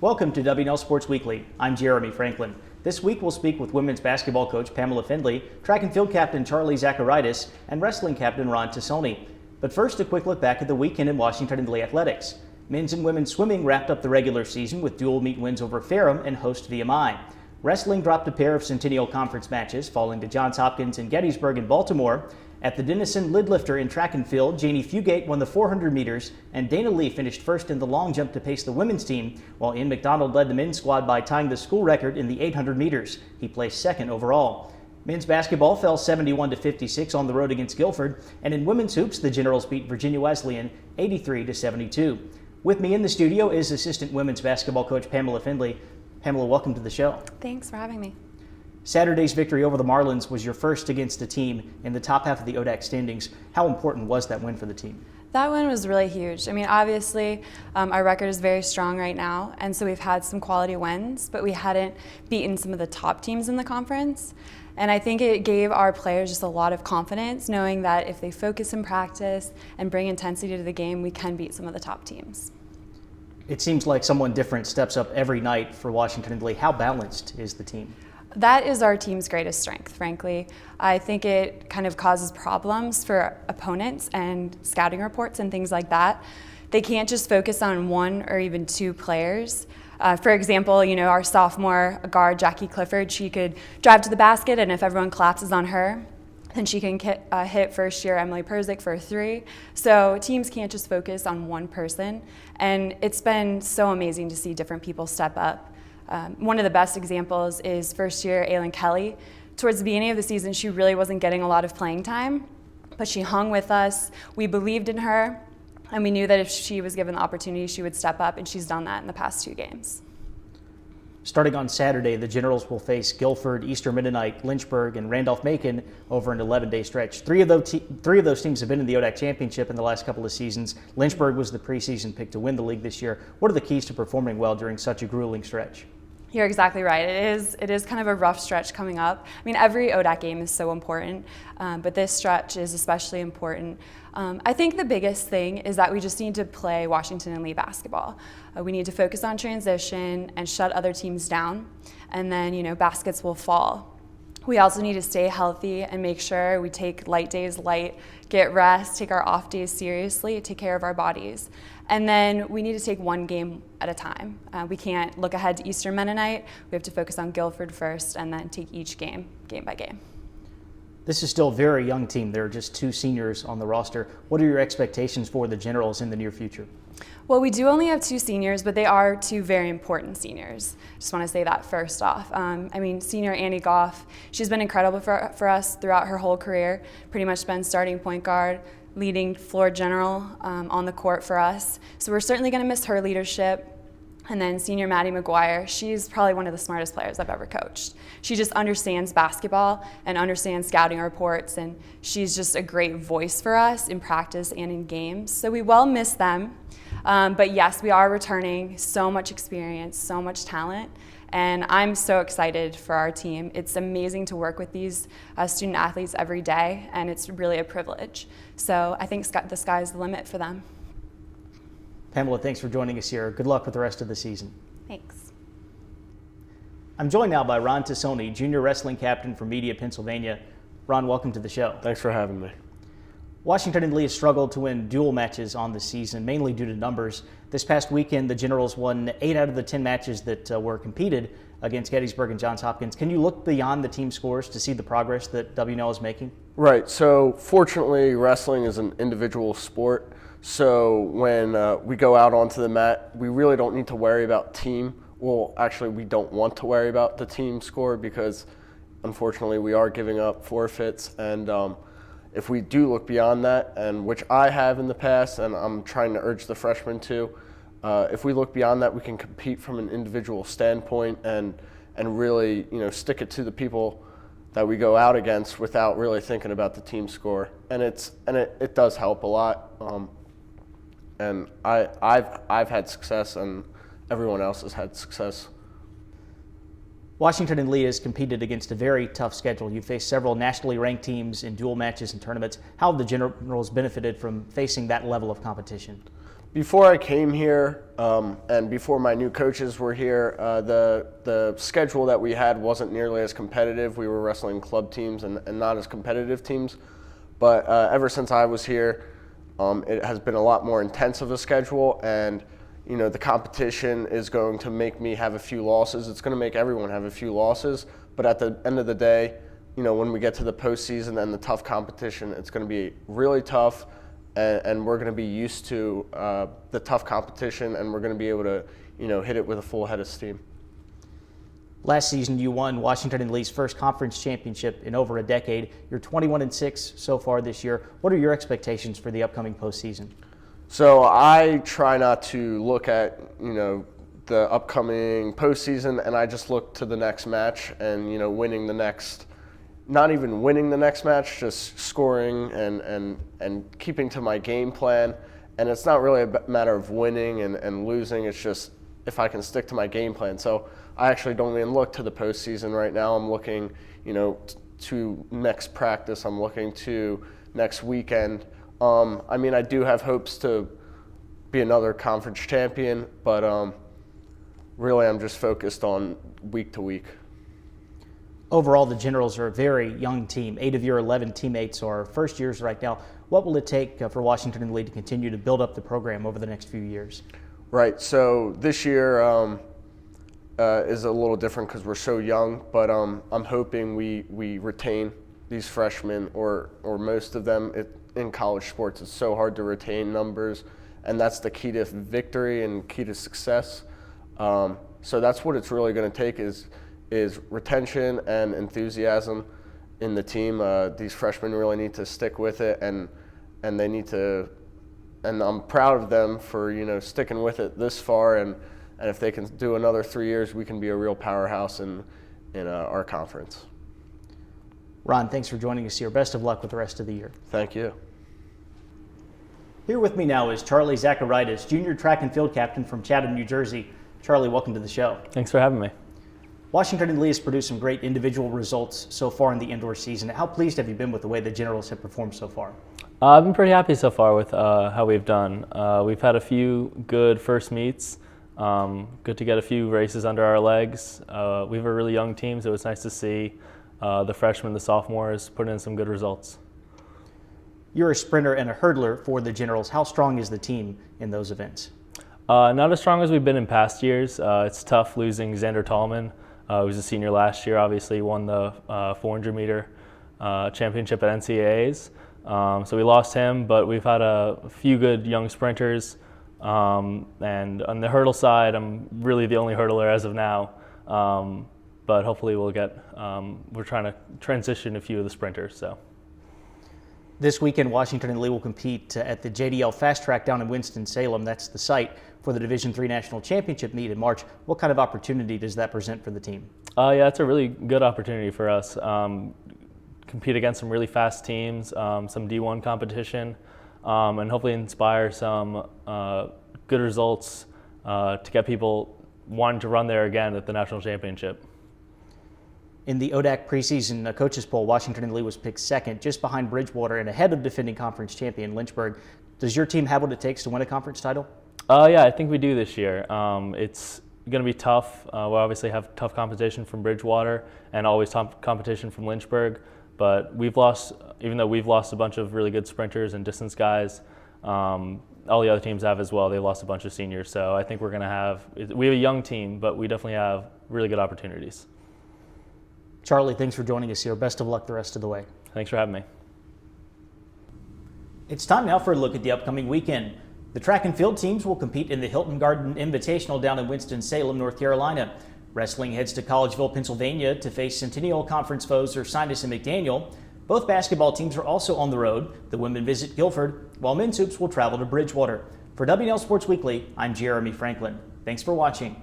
Welcome to W&L Sports Weekly. I'm Jeremy Franklin. This week we'll speak with women's basketball coach Pamela Findlay, track and field captain Charlie Zachariades, and wrestling captain Ron Tassoni. But first, a quick look back at the weekend in Washington and Lee athletics. Men's and women's swimming wrapped up the regular season with dual meet wins over Ferrum and host VMI. Wrestling dropped a pair of Centennial Conference matches, falling to Johns Hopkins and Gettysburg in Baltimore. At the Denison Lid Lifter in track and field, Janie Fugate won the 400 meters, and Dana Lee finished first in the long jump to pace the women's team, while Ian McDonald led the men's squad by tying the school record in the 800 meters. He placed second overall. Men's basketball fell 71-56 on the road against Guilford, and in women's hoops, the Generals beat Virginia Wesleyan 83-72. With me in the studio is assistant women's basketball coach Pamela Findlay. Pamela, welcome to the show. Thanks for having me. Saturday's victory over the Marlins was your first against a team in the top half of the ODAC standings. How important was that win for the team? That win was really huge. I mean, obviously, our record is very strong right now, and so we've had some quality wins, but we hadn't beaten some of the top teams in the conference. And I think it gave our players just a lot of confidence, knowing that if they focus in practice and bring intensity to the game, we can beat some of the top teams. It seems like someone different steps up every night for Washington and Lee. How balanced is the team? That is our team's greatest strength, frankly. I think it kind of causes problems for opponents and scouting reports and things like that. They can't just focus on one or even two players. For example, our sophomore guard, Jackie Clifford, she could drive to the basket, and if everyone collapses on her, then she can hit first-year Emily Perzik for a three. So teams can't just focus on one person, and it's been so amazing to see different people step up. One of the best examples is first-year Aylin Kelly. Towards the beginning of the season, she really wasn't getting a lot of playing time, but she hung with us. We believed in her, and we knew that if she was given the opportunity, she would step up, and she's done that in the past two games. Starting on Saturday, the Generals will face Guilford, Eastern Mennonite, Lynchburg, and Randolph-Macon over an 11-day stretch. Three of those teams have been in the ODAC championship in the last couple of seasons. Lynchburg was the preseason pick to win the league this year. What are the keys to performing well during such a grueling stretch? You're exactly right. It is kind of a rough stretch coming up. I mean, every ODAC game is so important, but this stretch is especially important. I think the biggest thing is that we just need to play Washington and Lee basketball. We need to focus on transition and shut other teams down, and then, baskets will fall. We also need to stay healthy and make sure we take light days light, get rest, take our off days seriously, take care of our bodies. And then we need to take one game at a time. We can't look ahead to Eastern Mennonite. We have to focus on Guilford first and then take each game by game. This is still a very young team. There are just two seniors on the roster. What are your expectations for the Generals in the near future? Well, we do only have two seniors, but they are two very important seniors. Just want to say that first off. Senior Annie Goff, she's been incredible for us throughout her whole career, pretty much been starting point guard, leading floor general on the court for us. So we're certainly going to miss her leadership. And then senior Maddie McGuire, she's probably one of the smartest players I've ever coached. She just understands basketball and understands scouting reports, and she's just a great voice for us in practice and in games. So we will miss them. But yes, we are returning so much experience, so much talent, and I'm so excited for our team. It's amazing to work with these student athletes every day, and it's really a privilege. So I think the sky's the limit for them. Pamela, thanks for joining us here. Good luck with the rest of the season. Thanks. I'm joined now by Ron Tassoni, junior wrestling captain from Media, Pennsylvania. Ron, welcome to the show. Thanks for having me. Washington and Lee has struggled to win dual matches on the season, mainly due to numbers. This past weekend, the Generals won 8 out of the 10 matches that were competed against Gettysburg and Johns Hopkins. Can you look beyond the team scores to see the progress that W&L is making? Right. So fortunately, wrestling is an individual sport. So when we go out onto the mat, we really don't need to worry about team. Well, actually, we don't want to worry about the team score because, unfortunately, we are giving up forfeits. And if we do look beyond that, and which I have in the past, and I'm trying to urge the freshmen to, if we look beyond that, we can compete from an individual standpoint and really, stick it to the people that we go out against without really thinking about the team score. And it does help a lot. And I've had success, and everyone else has had success. Washington and Lee has competed against a very tough schedule. You faced several nationally ranked teams in dual matches and tournaments. How have the Generals benefited from facing that level of competition? Before I came here and before my new coaches were here, the schedule that we had wasn't nearly as competitive. We were wrestling club teams and not as competitive teams. But ever since I was here, it has been a lot more intense of a schedule, and the competition is going to make me have a few losses. It's going to make everyone have a few losses. But at the end of the day, when we get to the postseason and the tough competition, it's going to be really tough. And we're going to be used to the tough competition, and we're going to be able to, hit it with a full head of steam. Last season, you won Washington and Lee's first conference championship in over a decade. You're 21-6 so far this year. What are your expectations for the upcoming postseason? So I try not to look at, the upcoming postseason, and I just look to the next match and, winning the next. Not even winning the next match, just scoring and keeping to my game plan. And it's not really a matter of winning and losing. It's just if I can stick to my game plan. So I actually don't even look to the postseason right now. I'm looking, to next practice. I'm looking to next weekend. I do have hopes to be another conference champion, but really I'm just focused on week to week. Overall, the Generals are a very young team. 8 of your 11 teammates are first years right now. What will it take for Washington and Lee to continue to build up the program over the next few years? Right. So this year is a little different because we're so young, but I'm hoping we retain these freshmen or most of them. In college sports, it's so hard to retain numbers, and that's the key to victory and key to success. So that's what it's really going to take is retention and enthusiasm in the team. These freshmen really need to stick with it, and they need to. And I'm proud of them for sticking with it this far. And if they can do another 3 years, we can be a real powerhouse in our conference. Ron, thanks for joining us here. Best of luck with the rest of the year. Thank you. Here with me now is Charlie Zachariades, junior track and field captain from Chatham, New Jersey. Charlie, welcome to the show. Thanks for having me. Washington and Lee has produced some great individual results so far in the indoor season. How pleased have you been with the way the Generals have performed so far? I've been pretty happy so far with how we've done. We've had a few good first meets. Good to get a few races under our legs. We have a really young team, so it's nice to see the freshmen, the sophomores, put in some good results. You're a sprinter and a hurdler for the Generals. How strong is the team in those events? Not as strong as we've been in past years. It's tough losing Xander Tallman. He was a senior last year. Obviously, he won the 400-meter championship at NCAAs. So we lost him, but we've had a few good young sprinters. And on the hurdle side, I'm really the only hurdler as of now. But hopefully we'll get, we're trying to transition a few of the sprinters. So. This weekend, Washington and Lee will compete at the JDL Fast Track down in Winston-Salem. That's the site for the Division III National Championship meet in March. What kind of opportunity does that present for the team? Yeah, it's a really good opportunity for us. Compete against some really fast teams, some D1 competition, and hopefully inspire some good results to get people wanting to run there again at the National Championship. In the ODAC preseason coaches poll, Washington and Lee was picked second, just behind Bridgewater and ahead of defending conference champion Lynchburg. Does your team have what it takes to win a conference title? Yeah, I think we do this year. It's going to be tough. We'll obviously have tough competition from Bridgewater and always tough competition from Lynchburg. But even though we've lost a bunch of really good sprinters and distance guys, all the other teams have as well. They've lost a bunch of seniors. So I think we have a young team, but we definitely have really good opportunities. Charlie, thanks for joining us here. Best of luck the rest of the way. Thanks for having me. It's time now for a look at the upcoming weekend. The track and field teams will compete in the Hilton Garden Invitational down in Winston-Salem, North Carolina. Wrestling heads to Collegeville, Pennsylvania to face Centennial Conference foes Ursinus and McDaniel. Both basketball teams are also on the road. The women visit Guilford, while men's hoops will travel to Bridgewater. For W&L Sports Weekly, I'm Jeremy Franklin. Thanks for watching.